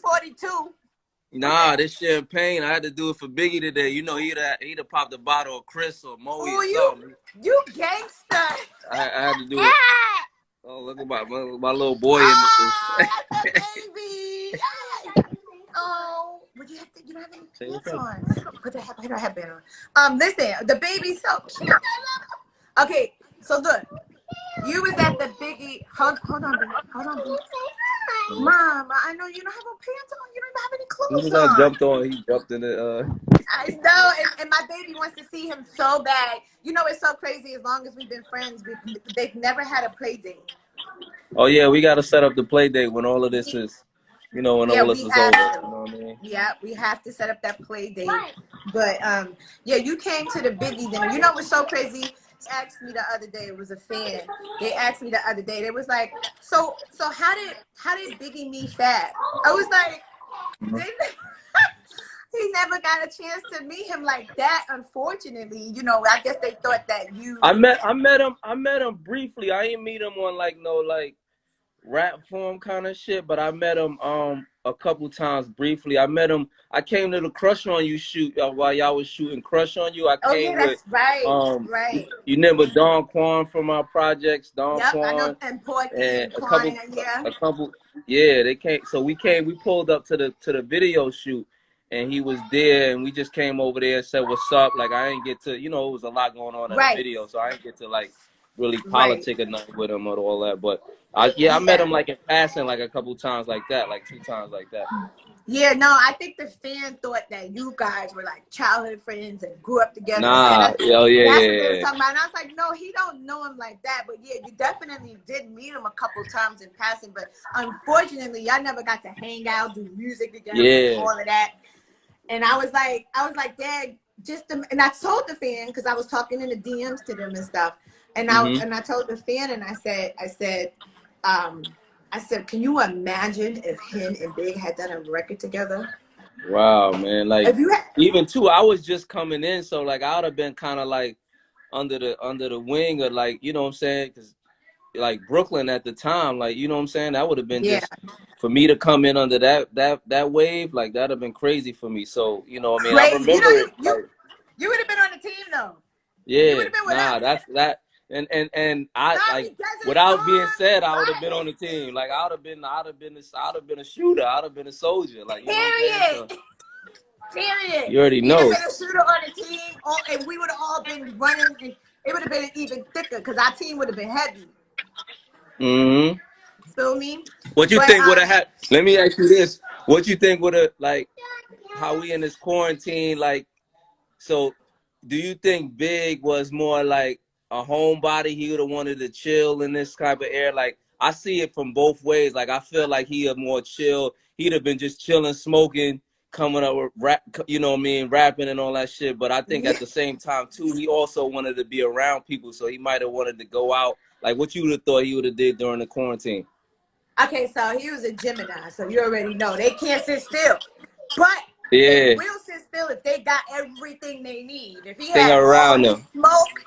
42. Nah, this champagne, I had to do it for Biggie today. You know, he'd have popped a bottle of Chris or Moe or something. You gangster. I had to do it. Oh, look at my little boy in this. Baby. Oh, but you don't have any pants on. Put the headband on. Listen, the baby's so cute. Okay, so look, you was at the Biggie. Hold on, baby. Mom, I know you don't have no pants on. You don't even have any clothes on. He jumped in it. I know, and my baby wants to see him so bad. You know, it's so crazy. As long as we've been friends, they've never had a play date. Oh yeah, we got to set up the play date when all of this is, when all this is over. You know what I mean? Yeah, we have to set up that play date. But yeah, you came to the Biggie dinner. You know what's so crazy? They asked me the other day. It was a fan. They asked me the other day. They was like, so how did Biggie meet Fab? I was like, he never got a chance to meet him like that. Unfortunately, I guess they thought that you. I met him briefly. I didn't meet him on no rap form kind of shit, but I met him a couple times briefly. I met him. I came to the Crush on You shoot while y'all was shooting Crush on You. I came that's right. You remember Don Quan from our projects, Don Quan, I know, and a couple. Yeah, they came. So we pulled up to the video shoot, and he was there, and we just came over there and said what's up. Like I didn't get to, it was a lot going on in the video, so I didn't get to really politic or nothing with him or all that. But I met him in passing a couple times like that, 2 times like that. Yeah, no, I think the fan thought that you guys were childhood friends and grew up together. Nah, That's what they were talking about. And I was like, no, he don't know him like that. But yeah, you definitely did meet him a couple times in passing. But unfortunately, I never got to hang out, do music together, and all of that. And I was like, Dad, and I told the fan because I was talking in the DMs to them and stuff. And I told the fan, and I said, can you imagine if him and Big had done a record together? Wow, man! Even too, I was just coming in, so I would have been kind of under the wing of you know what I'm saying? Because Brooklyn at the time, you know what I'm saying? That would have been just for me to come in under that wave, that'd have been crazy for me. So I mean, I remember you would have been on the team though. Yeah, that's that. And I without being said, I would have been on the team. I'd have been a shooter. I'd have been a soldier. Period. You already know. You'd have been a shooter on the team, and we would have all been running. And it would have been even thicker because our team would have been heavy. Feel me? What you think would have had? Let me ask you this: what you think would have how we in this quarantine? So, do you think Big was more a homebody? He would have wanted to chill in this type of air. I see it from both ways. I feel he a more chill. He'd have been just chilling, smoking, coming up with rap, you know what I mean, rapping and all that shit. But I think at the same time too, he also wanted to be around people. So he might have wanted to go out. What you would have thought he would have did during the quarantine? Okay, so he was a Gemini, so you already know they can't sit still. But they will sit still if they got everything they need. If he had around all his smoke.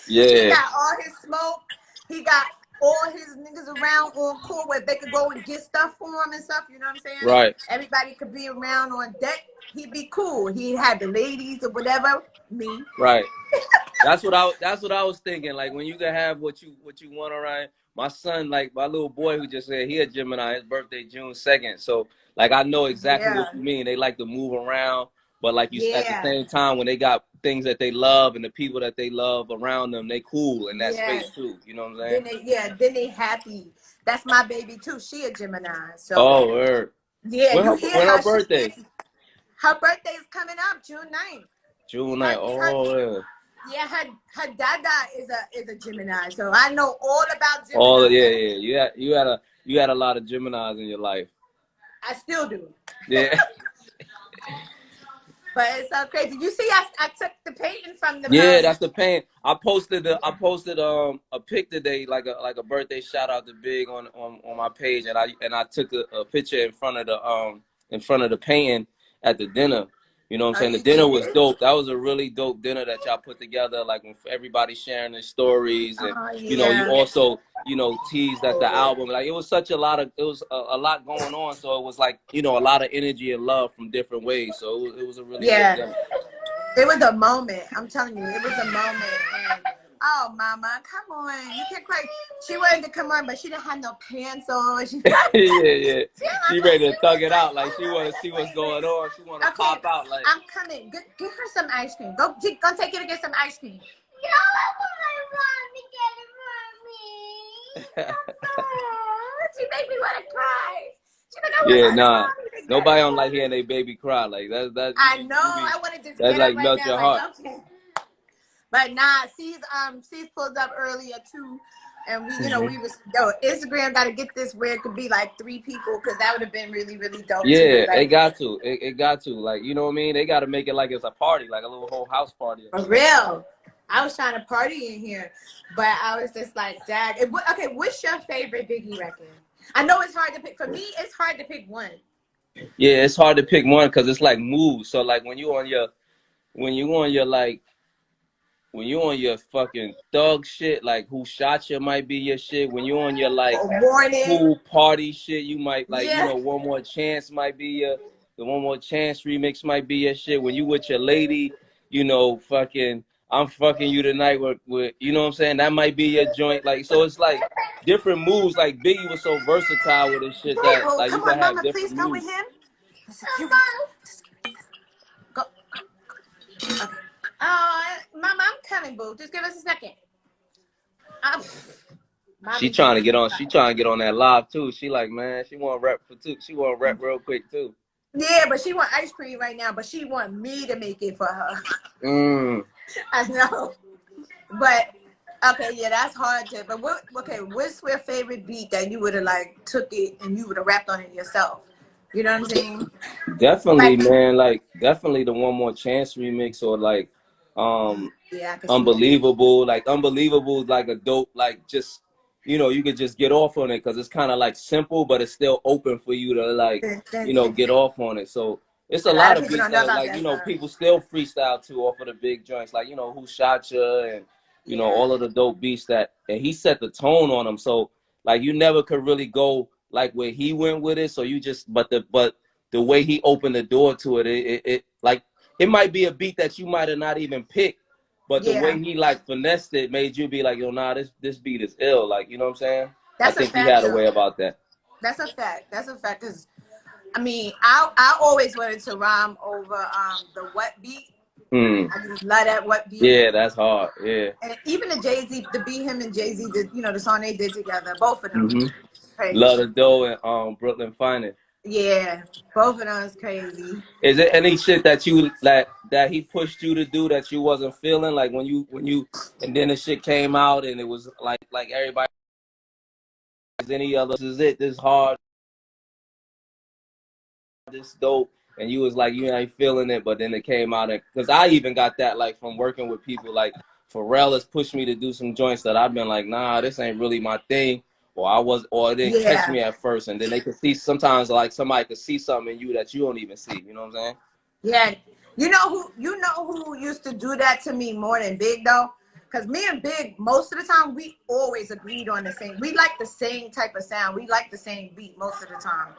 He got all his smoke. He got all his niggas around on court where they could go and get stuff for him and stuff. You know what I'm saying? Right. Everybody could be around on deck. He'd be cool. He'd have the ladies or whatever. Me. Right. That's what I was thinking. When you can have what you want around. My son, my little boy who just said he a Gemini. His birthday June 2nd. So I know exactly what you mean. They like to move around. But at the same time, when they got things that they love and the people that they love around them, they cool in that space too. You know what I'm saying? Then they happy. That's my baby too. She a Gemini. So word. Yeah, when her birthday? Her birthday is coming up June 9th. June 9th. Yeah, her dada is a Gemini. So I know all about Gemini. You had a lot of Geminis in your life. I still do. Yeah. But it's so crazy. You see, I took the painting from the that's the paint. I posted a pic today, like a birthday shout out to Big on my page, and I took a picture in front of the painting at the dinner. You know what I'm Oh, saying? The you dinner was did? dope. That was a really dope dinner that y'all put together, like when everybody sharing their stories, and Oh, you know, you yeah. also, you know, teased at the album. Like it was such a lot of, it was a lot going on. So it was like, you know, a lot of energy and love from different ways. So it was a really good Yeah. dinner. It was a moment. I'm telling you, it was a moment. And oh, mama, come on, you can't cry. She wanted to come on, but she didn't have no pants on. She Yeah. She ready to thug it out. Like she want to see what's going on. She want to pop out. Like I'm coming. Get her some ice cream. Go take her to get some ice cream. No, I want my mom to get it for me. She made me want to cry. She's like, I want my mom to get nobody it don't for like me. hearing their baby cry. Like that. I know. I want to just that's get up like right melt now. your Like, heart. okay. But nah, C's pulled up earlier too. And we, you know, we was Instagram got to get this where it could be like 3 people, because that would have been really, really dope. Yeah, too. Like, it got to. It got to. Like, you know what I mean? They got to make it like it's a party, like a little whole house party. For real. I was trying to party in here, but I was just like, Dad. Okay, what's your favorite Biggie record? I know it's hard to pick. For me, it's hard to pick one. Yeah, it's hard to pick one because it's like moves. So like when you on your fucking thug shit, like Who Shot You might be your shit. When you on your like Warning. pool party shit, you might like, you Yeah. know, One More Chance might be the One More Chance remix might be your shit. When you with your lady, you know, fucking I'm fucking you tonight with you know what I'm saying? That might be your joint. Like, so it's like different moves. Like Biggie was so versatile with his shit that Oh, like you come can on, have Mama, different please go with moves. him. Go. Okay. Mama, I'm coming, boo. Just give us a second. She trying to get on. She trying to get on that live too. She like, man, she want to rap for two. She want to rap real quick too. Yeah, but she want ice cream right now. But she want me to make it for her. I know. But okay, yeah, that's hard to. But what's your favorite beat that you would have like took it and you would have rapped on it yourself? You know what I'm saying? Definitely, man. Like definitely the One More Chance remix, or like yeah, Unbelievable. Like Unbelievable is like a dope, like just, you know, you could just get off on it because it's kind of like simple, but it's still open for you to like, you know, get off on it. So it's a lot of people beats don't know that about like, that you know, song. people still freestyle too off of the big joints, like, you know, Who Shot Ya, and you know, all of the dope beats that, and he set the tone on them. So like you never could really go like where he went with it. So you just, but the way he opened the door to it, it like it might be a beat that you might have not even picked, but the way he like finessed it made you be like, yo, nah, this beat is ill. Like, you know what I'm saying? That's I think he had a way about that. That's a fact. That's a fact. Cause I mean, I always wanted to rhyme over the what beat. I just love that what beat. Yeah, that's hard. Yeah. And even the Jay-Z, the beat him and Jay-Z did, you know, the song they did together, both of them. Love the Dough and Brooklyn Finest. Yeah, both of them is crazy. Is there any shit that you that he pushed you to do that you wasn't feeling, like when you and then the shit came out and it was like everybody, any other, this is it, this hard, this dope, and you was like, you ain't feeling it, but then it came out, and because I even got that like from working with people, like Pharrell has pushed me to do some joints that I've been like, nah, this ain't really my thing, or it didn't catch me at first, and then they could see sometimes, like somebody could see something in you that you don't even see. You know what I'm saying? Yeah, you know who used to do that to me more than Big though? Because me and Big, most of the time, we always agreed on the same. We like the same type of sound. We like the same beat most of the time.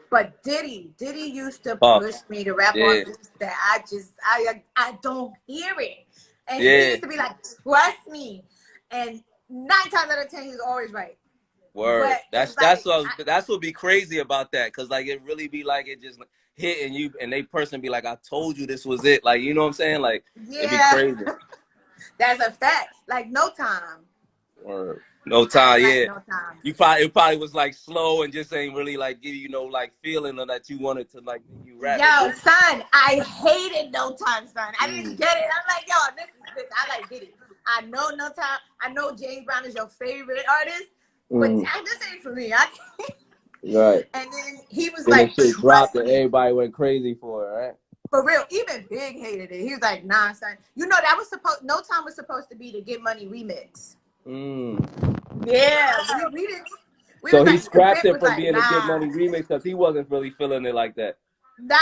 But Diddy used to push me to rap on beats that I don't hear it. And he used to be like, trust me. And 9 times out of 10, he's always right. Word. That's what be crazy about that, cause like it really be like it just hitting you, and they person be like, I told you this was it. Like, you know what I'm saying? Like, it be crazy. That's a fact. Like No Time. Word. No Time, yeah. No Time. It probably was like slow and just ain't really like give you no like feeling or that you wanted to like you rap. Yo, son, I hated No Time, son. I didn't get it. I'm like, yo, this. I like Diddy. I know No Time. I know James Brown is your favorite artist, but this ain't for me. I can't. Right. And then he was then like, the shit dropped and everybody went crazy for it, right? For real, even Big hated it. He was like, nah, son. You know, that was No Time was supposed to be the Get Money remix. Yeah, we didn't. So he scrapped it from being a Get Money remix because he wasn't really feeling it like that. Nah.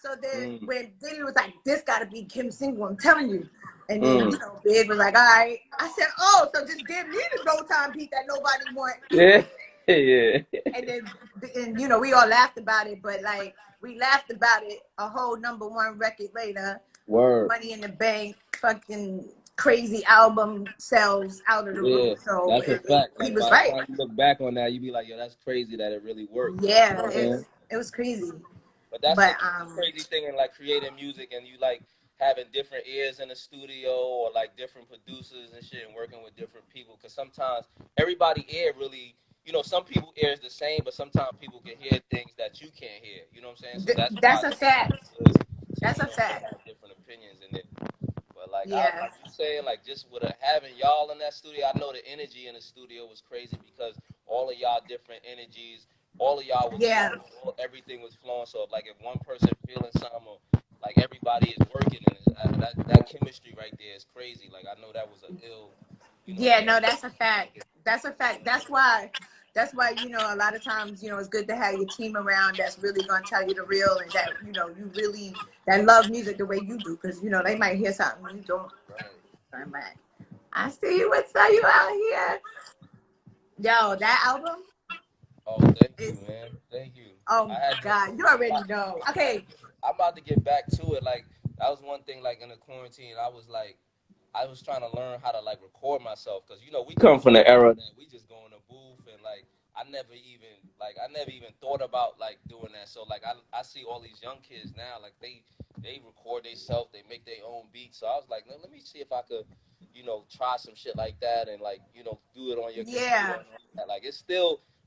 So then when Diddy was like, this gotta be Kim's single, I'm telling you. And then, you know, Big was like, all right. I said, oh, so just give me the No Time beat that nobody want. Yeah. Yeah. And you know, we all laughed about it, but like, we laughed about it a whole #1 record later. Word. Money in the Bank, fucking crazy album sells out of the roof. So that's a fact. He Like, was by right. the time you look back on that, you be like, yo, that's crazy that it really worked. Yeah, it was crazy. But that's the crazy thing in like creating music, and you like having different ears in the studio, or like different producers and shit, and working with different people. Because sometimes everybody ear really, you know, some people ear is the same, but sometimes people can hear things that you can't hear. You know what I'm saying? So that's a fact. That's a fact. Have different opinions in it. But like I keep saying, like just with having y'all in that studio, I know the energy in the studio was crazy because all of y'all different energies, all of y'all was flowing, everything was flowing. So like if one person feeling something, or like everybody is working, and that chemistry right there is crazy. Like I know that was an ill. You know, no, that's a fact. That's a fact. That's why, you know, a lot of times, you know, it's good to have your team around that's really gonna tell you the real, and that, you know, you really that love music the way you do, because you know they might hear something you don't. Right. I see you. What's up, you out here? Yo, that album. Oh, thank you, man. Thank you. Oh God, you already know. Okay. I'm about to get back to it. Like that was one thing. Like in the quarantine, I was trying to learn how to like record myself, because you know we come from the era that we just go in the booth, and like I never even thought about like doing that. So like I see all these young kids now, like they record themselves, they make their own beats. So I was like, let me see if I could, you know, try some shit like that, and like, you know, do it on your computer. Like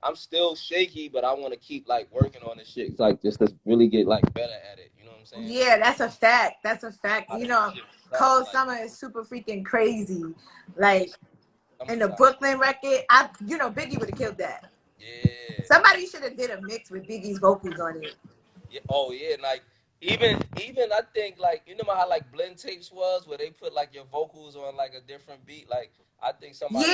I'm still shaky, but I want to keep like working on this shit, like just to really get like better at it. You know what I'm saying? Yeah, that's a fact. That's a fact. You know, Cold Summer is super freaking crazy. Like in the Brooklyn record, you know, Biggie would have killed that. Yeah. Somebody should have did a mix with Biggie's vocals on it. Yeah. Oh yeah, like even I think like, you know how like blend tapes was, where they put like your vocals on like a different beat. Like I think somebody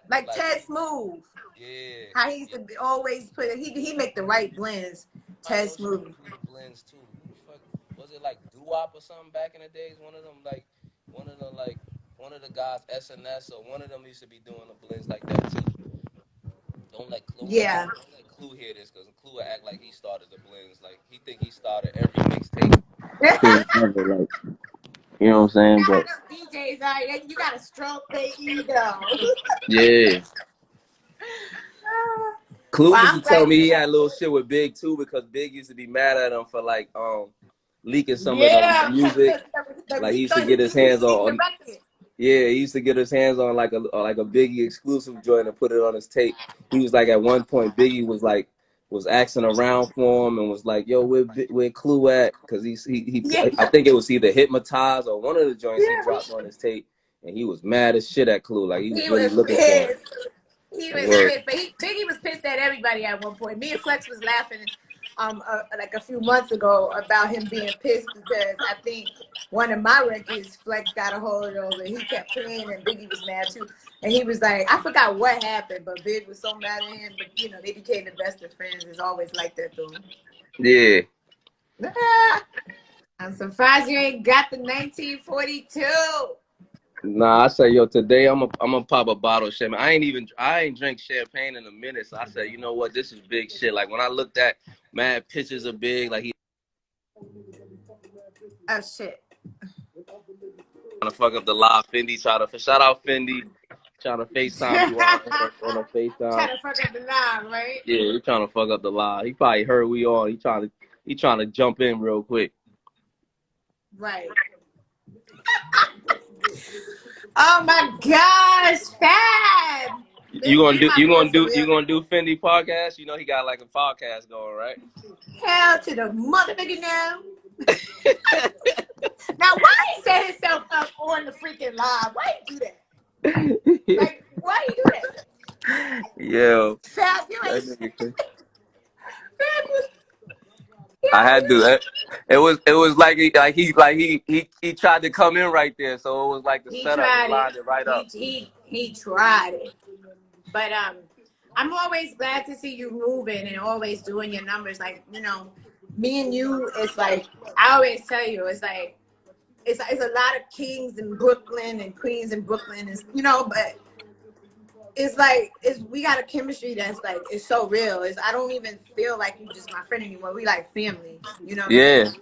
like Ted Smooth. Yeah. How he used to always put it. He make the right blends. Ted Smooth. Blends too. Who the fuck was it? Like Doo-Wop or something back in the days? One of the guys, SNS, or one of them used to be doing the blends like that too. Don't let Clue hear this, because Clue act like he started the blends. Like he think he started every mixtape. Like, you know what I'm saying? But DJs, you gotta stroke their ego. Yeah. Clue used to tell me he had a little shit with Big too, because Big used to be mad at him for like leaking some of the music. Like he used to get his hands on. Yeah, he used to get his hands on like a Biggie exclusive joint and put it on his tape. He was like, at one point Biggie was asking around for him and was like, "Yo, where Clue at?" Because I think it was either Hypnotize or one of the joints he dropped on his tape, and he was mad as shit at Clue. Like he was really looking for him. He was pissed, but Biggie was pissed at everybody at one point. Me and Flex was laughing like a few months ago about him being pissed, because I think one of my records Flex got a hold of, and he kept playing, and Biggie was mad too. And he was like, I forgot what happened, but Big was so mad at him. But you know, they became the best of friends. It's always like that though. Yeah. I'm surprised you ain't got the 1942. Nah, I say, yo, today I'm gonna pop a bottle of champagne. I ain't drink champagne in a minute. So I said, you know what, this is big shit. Like when I looked at mad pictures of Big, like he shit. Trying to fuck up the live. Fendi shout out Fendi, trying to FaceTime you on a FaceTime. Trying to fuck up the live, right? Yeah, he trying to fuck up the live. He probably heard we on. He trying to jump in real quick. Right. Oh my gosh, Fab! You gonna do Fendi podcast? You know he got like a podcast going, right? Hell to the motherfucking now. Now, why he set himself up on the freaking live? Why he do that? Like, why he do that? Yo, Fab, you ain't. I had to. It was like he tried to come in right there, so it was like the setup. He lined it right up. He tried it, but I'm always glad to see you moving and always doing your numbers. Like, you know, me and you, it's like, I always tell you, it's like, it's a lot of kings in Brooklyn and queens in Brooklyn, is, you know, but it's like, we got a chemistry that's like, it's so real. I don't even feel like you just my friend anymore. We like family, you know what I mean?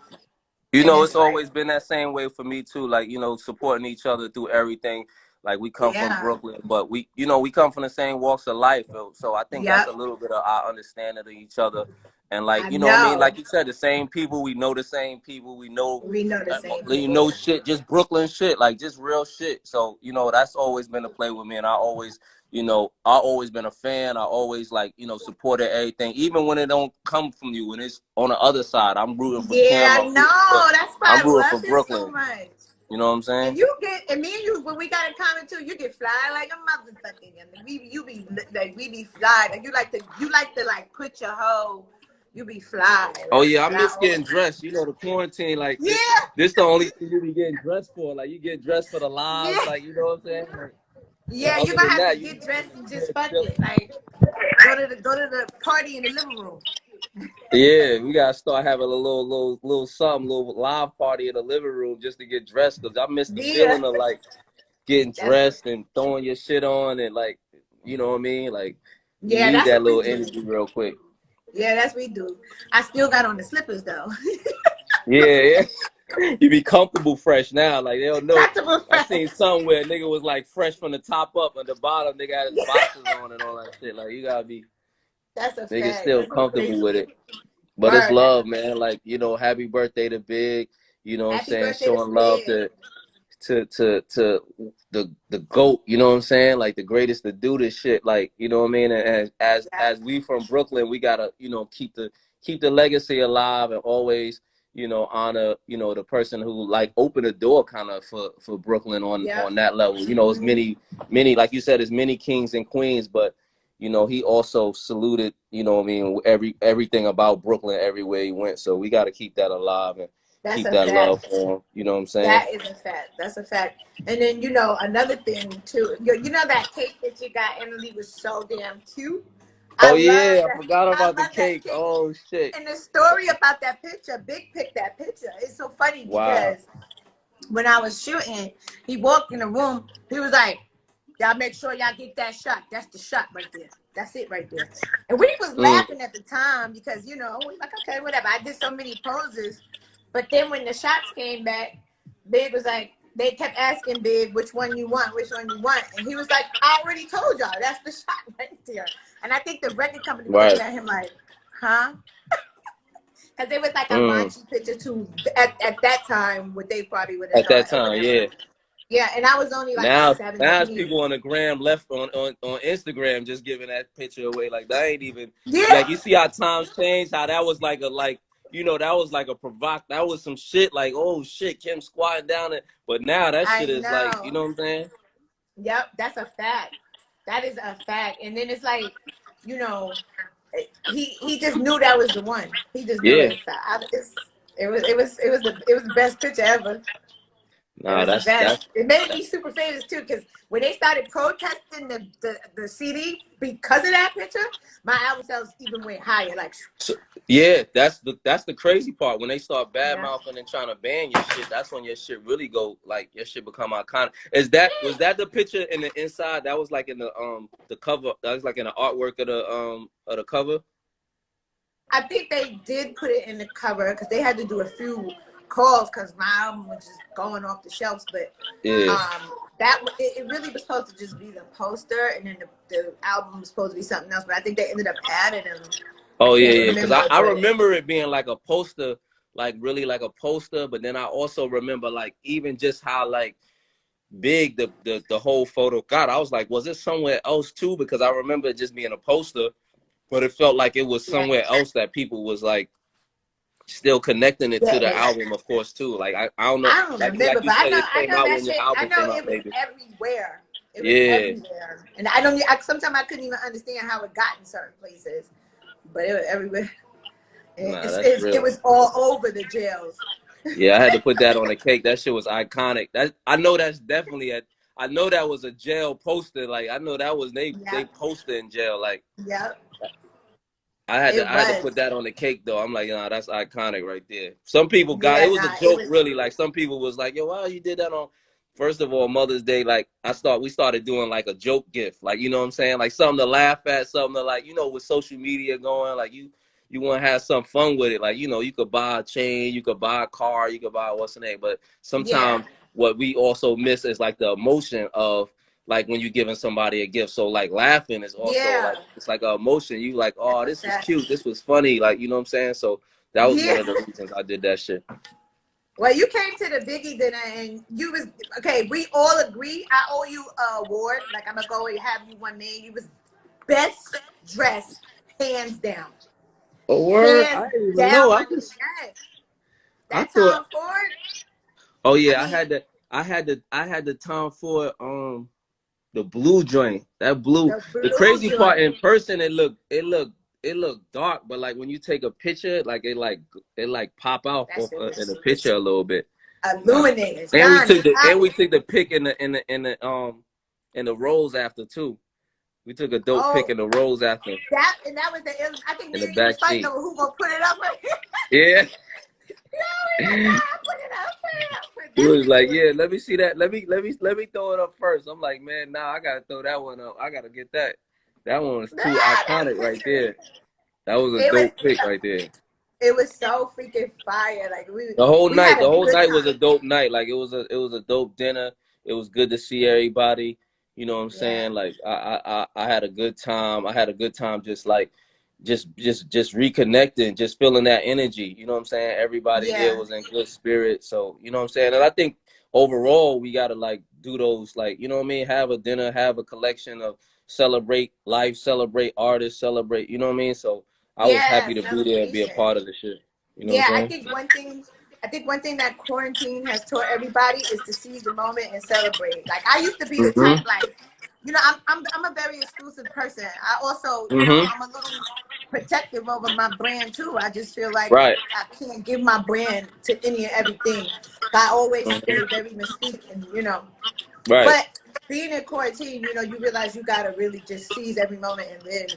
You And know, it's it's like, always been that same way for me too. Like, you know, supporting each other through everything. Like, we come from yeah, Brooklyn, but we, you know, we come from the same walks of life. So I think that's yep, a little bit of our understanding of each other. And like, I you know what I mean? know. Like you said, the same people, we know the same people, We know the same you people. know, shit, just Brooklyn shit, like just real shit. So, you know, that's always been a play with me. And I always, you know, I always been a fan. I always, like, you know, supported everything, even when it don't come from you. When it's on the other side, I'm rooting for Yeah, Kim. I know. That's why I'm I rooting love for you so Brooklyn. much. You know what I'm saying? And you get, and me and you, when we got in common too, you get fly like a motherfucker. And you be like, we be fly. Like, you like to like put your whole, you be fly. Oh Like, yeah, I fly miss over. getting dressed. You know, the quarantine, like Yeah, this the only thing you be getting dressed for. Like, you get dressed for the lives, yeah, like, you know what I'm saying? Like, yeah. You're other gonna than have to that, you get dressed and just fuck chilling. it. Like, go to the party in the living room. Yeah, we gotta start having a little something, little live party in the living room just to get dressed. Cause I miss the Yeah, feeling of like getting that's dressed and throwing your shit on and like, you know what I mean? Like, you yeah. need That's that what we little do. energy real quick. Yeah, that's what we do. I still got on the slippers though. Yeah, yeah. You be comfortable fresh now. Like, they don't know. Comfortable I fresh. seen somewhere a nigga was like fresh from the top up, and the bottom nigga had his boxes on and all that shit. Like, you gotta be That's a nigga fact. still That's so comfortable with crazy. it. But it's Word. That's love, a man. Like, you know, happy birthday to Big. You know what I'm happy saying? birthday to Showing love Big. to the GOAT, you know what I'm saying? Like, the greatest to do this shit. Like, you know what I mean? And Yeah. as we from Brooklyn, we gotta, you know, keep the legacy alive and always, you know, honor, you know, the person who like opened the door kind of for Brooklyn Yep. on that level. You know, as many like you said, as many kings and queens, but you know, he also saluted, you know what I mean, everything about Brooklyn everywhere he went. So we got to keep that alive and That's keep a that love fact. for him. You know what I'm saying? That is a fact. That's a fact. And then, you know, another thing too, you know that cake that you got, Emily, was so damn cute. Oh I love yeah, I that. forgot I about the love that cake. cake. Oh shit! And the story about that picture, Big picked that picture. It's so funny Wow. because when I was shooting, he walked in the room. He was like, "Y'all make sure y'all get that shot. That's the shot right there. That's it right there." And we was Mm. laughing at the time because, you know, we like, okay, whatever. I did so many poses, but then when the shots came back, Big was like, they kept asking Big which one you want, and he was like, "I already told y'all. That's the shot right there." And I think the record company was Right. looking at him like, "Huh?" Because it was like a Mm. raunchy picture too at that time, what they probably would have At that thought or time, whatever. yeah. Yeah, and I was only like Now it's 17. people on the gram left on Instagram just giving that picture away. Like, that ain't even Yeah, like, you see how times change, how that was like a like, you know, that was like a that was some shit like, oh shit, Kim squatting down it. But now that I shit is like, you know. know what I'm saying? Yep, that's a fact. That is a fact. And then it's like, you know, he just knew that was the one. He just knew Yeah. it. So it was the best picture ever. It Nah, was the best. that's It made me super famous too, because when they started protesting the CD because of that picture, my album sales even went higher. Like, so, yeah, that's the crazy part. When they start bad yeah, mouthing and trying to ban your shit, that's when your shit really go, like, your shit become iconic. Was that the picture in the inside? That was like in the cover. That was like in the artwork of the cover. I think they did put it in the cover because they had to do a few calls because my album was just going off the shelves. But Yeah. it really was supposed to just be the poster, and then the album was supposed to be something else. But I think they ended up adding them. I Oh yeah, can't yeah. Because remember, I but remember it being like a poster, like really like a poster. But then I also remember like even just how like big the whole photo got. I was like, was it somewhere else too? Because I remember it just being a poster, but it felt like it was yeah, somewhere else that people was like still connecting it to the yeah. album, of course, too. Like, I don't know, I don't like remember, you but said, it I came know out that when your shit. I album know came out, it was maybe. everywhere. It was Yeah. everywhere, and sometimes I couldn't even understand how it got in certain places, but it was everywhere. Nah, that's It real. was all over the jails. Yeah, I had to put that on the cake. That shit was iconic. I know that's definitely I know that was a jail poster. Like, I know that was they Yep, poster in jail. Like, yep. I had to put that on the cake though. I'm like, nah, that's iconic right there. Some people got it was a joke, really. Like some people was like, yo, wow, you did that on. First of all, Mother's Day, like we started doing like a joke gift, like you know what I'm saying, like something to laugh at, something to like, you know, with social media going, like you want to have some fun with it, like you know, you could buy a chain, you could buy a car, you could buy what's the name, but sometimes what we also miss is like the emotion of like when you're giving somebody a gift. So like laughing is also like it's like an emotion. You like, oh, this was cute, this was funny, like you know what I'm saying. So that was one of the reasons I did that shit. Well, you came to the Biggie dinner and you was okay. We all agree. I owe you an award. Like I'm gonna go and have you one made. You was best dressed, hands down. Oh word! I didn't even know. I just that Tom Ford. Oh yeah, I had the Tom Ford the blue joint. That blue. The crazy part in person, it looked dark, but like when you take a picture, like it pop out in the picture a little bit. Illuminated. And we took the pic in the rolls after too. We took a dope pic in the rolls after. That was I think me and you was fighting over who gonna put it up. Yeah. He was like, yeah, let me see that. Let me throw it up first. I'm like, man, nah, I gotta throw that one up. I gotta get that. That one was too iconic right there. That was a dope pic right there. It was so freaking fire. Like the whole night was a dope night. Like it was a dope dinner. It was good to see everybody. You know what I'm saying? Like I had a good time. I had a good time just like just reconnecting, just feeling that energy. You know what I'm saying? Everybody there was in good spirit. So, you know what I'm saying? And I think overall we gotta like do those, like, you know what I mean? Have a dinner, have a collection of celebrate life, celebrate artists, celebrate, you know what I mean? So I was happy to be there and be a part of the shit. You know what I'm saying? I think one thing that quarantine has taught everybody is to seize the moment and celebrate. Like I used to be the type, like, you know, I'm a very exclusive person. I also, you know, I'm a little protective over my brand too. I just feel like I can't give my brand to any and everything. I always stay very mystique, and you know. But being in quarantine, you know, you realize you gotta really just seize every moment and live.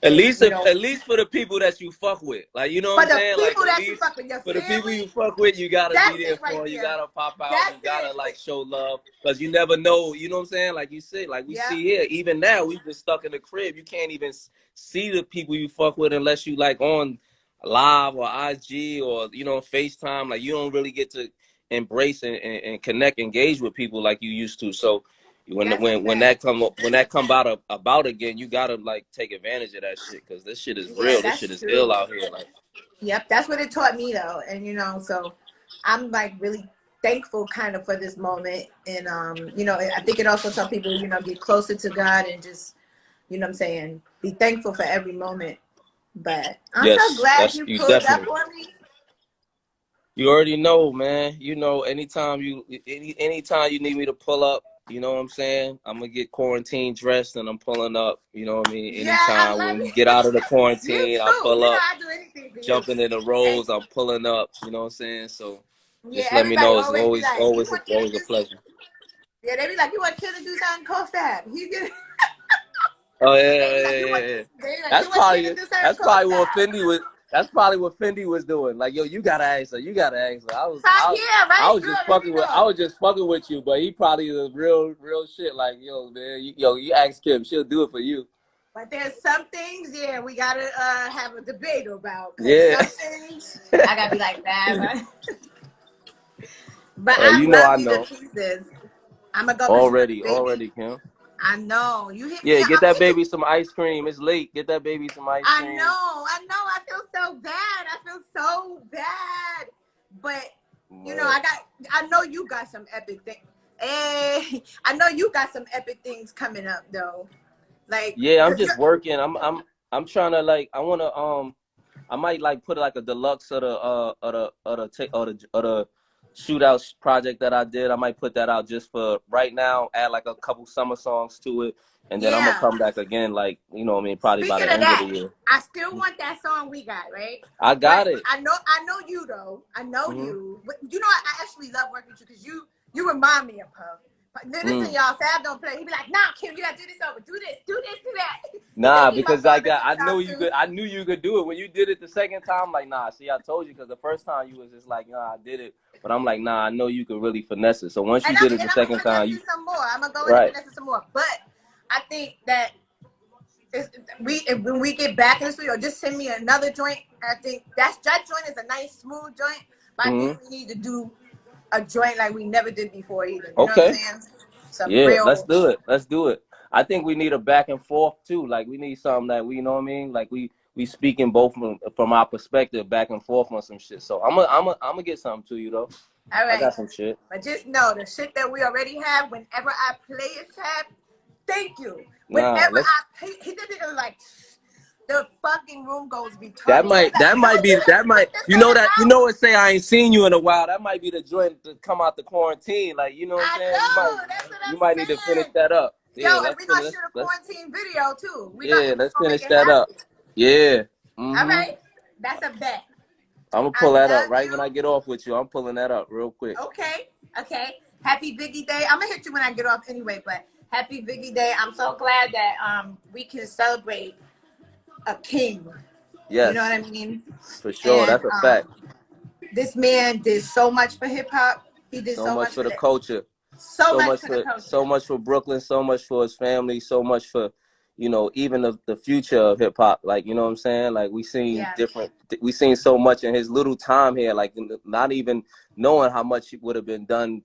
At least for the people that you fuck with, like, you know what I'm saying, like at least for the people you fuck with, you gotta be there for. You gotta pop out. You gotta like show love, because you never know. You know what I'm saying? Like you said, like we see here, even now we've been stuck in the crib. You can't even see the people you fuck with unless you like on live or IG or, you know, FaceTime. Like you don't really get to embrace and connect, engage with people like you used to. So when that come about again, you gotta like take advantage of that shit, because this shit is real. This shit is ill out here. Like, yep, that's what it taught me though, and you know, so I'm like really thankful kind of for this moment, and you know, I think it also taught people, you know, get closer to God and just, you know what I'm saying, be thankful for every moment. But I'm so glad you pulled up for me. You already know, man. You know, anytime you need me to pull up, you know what I'm saying? I'm gonna get quarantine dressed and I'm pulling up. You know what I mean? Anytime when we get out of the quarantine, I'll pull up. Jumping in the rolls, I'm pulling up. You know what I'm saying? So just let me know. It's always a pleasure. Yeah, they be like, you want Kill to do something? Call Fab. He did. Oh yeah. That's probably what Fendi was. That's probably what Fendi was doing. Like, yo, you gotta ask her. You gotta ask her. I was just fucking with you, but he probably is real shit. Like, yo, man, you ask Kim, she'll do it for you. But there's some things, we gotta have a debate about. Yeah. Some things I gotta be like that. Right? But I love you to pieces. I'm gonna go already, Kim. I know. You hit me. Get that baby some ice cream. It's late. Get that baby some ice cream. I know. I feel so bad. But you know, I know you got some epic things. Hey, I know you got some epic things coming up though. Like, I'm just working. I'm trying to like, I wanna I might like put like a deluxe of the Shootouts project that I did. I might put that out just for right now, add like a couple summer songs to it, and then I'm gonna come back again, like, you know what I mean, probably by the end of the year. I still want that song we got, right? I got it. I know you though. I know you. But you know, I actually love working with you because you remind me of Puff. Listen, y'all, Fab don't play. He be like, nah, Kim, you gotta do this over. Do this, do that. Nah, because like I knew you could. I knew you could do it. When you did it the second time, I'm like, nah. See, I told you, because the first time you was just like, nah, I did it. But I'm like, nah, I know you could really finesse it. So once you did it the second time, you some more. I'm gonna go in and finesse it some more. But I think that when we get back in the studio, just send me another joint. I think that joint is a nice smooth joint. But I think we need to do a joint like we never did before either. You know what I'm saying? Let's do it. Let's do it. I think we need a back and forth too. Like we need something that we know what I mean. Like we speaking both from our perspective, back and forth on some shit. So I'm gonna get something to you though. All right. I got some shit. But just know the shit that we already have. Whenever I play it, Fab, thank you. Whenever he did it, like the fucking room goes between. That might you know what, say I ain't seen you in a while. That might be the joint to come out the quarantine. Like, you know what I'm saying? You might need to finish that up. Yo, and we're gonna shoot a quarantine video too. Let's finish that up. Yeah. All right. That's a bet. I'm gonna pull that up right when I get off with you. I'm pulling that up real quick. Okay. Happy Biggie Day. I'm gonna hit you when I get off anyway, but happy Biggie Day. I'm so glad that we can celebrate a king. Yes. You know what I mean? For sure. And, that's a fact. This man did so much for hip hop. He did so much for the culture. So much for the culture. So much for Brooklyn, so much for his family, so much for, you know, even the future of hip hop. Like, you know what I'm saying? Like we seen we seen so much in his little time here, like not even knowing how much would have been done,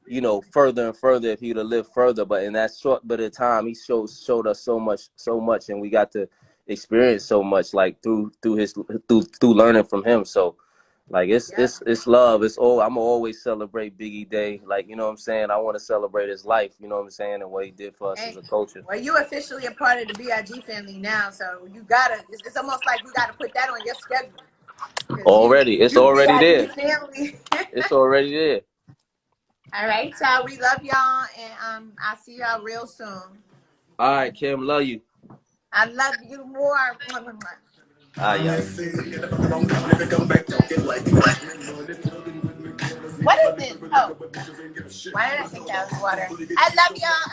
you know, further and further if he'd have lived further. But in that short bit of time, he showed us so much, and we got to experience so much, like through learning from him. So like it's love. It's all. I'm gonna always celebrate Biggie Day. Like, you know what I'm saying? I want to celebrate his life, you know what I'm saying, and what he did for us as a culture. Well, you officially a part of the B.I.G family now, so you gotta. It's almost like you gotta put that on your schedule. It's already there. It's already there. All right, so we love y'all, and I'll see y'all real soon. All right, Kim, love you. I love you more. Yeah. What is this? Oh, why did I think that was water? I love y'all.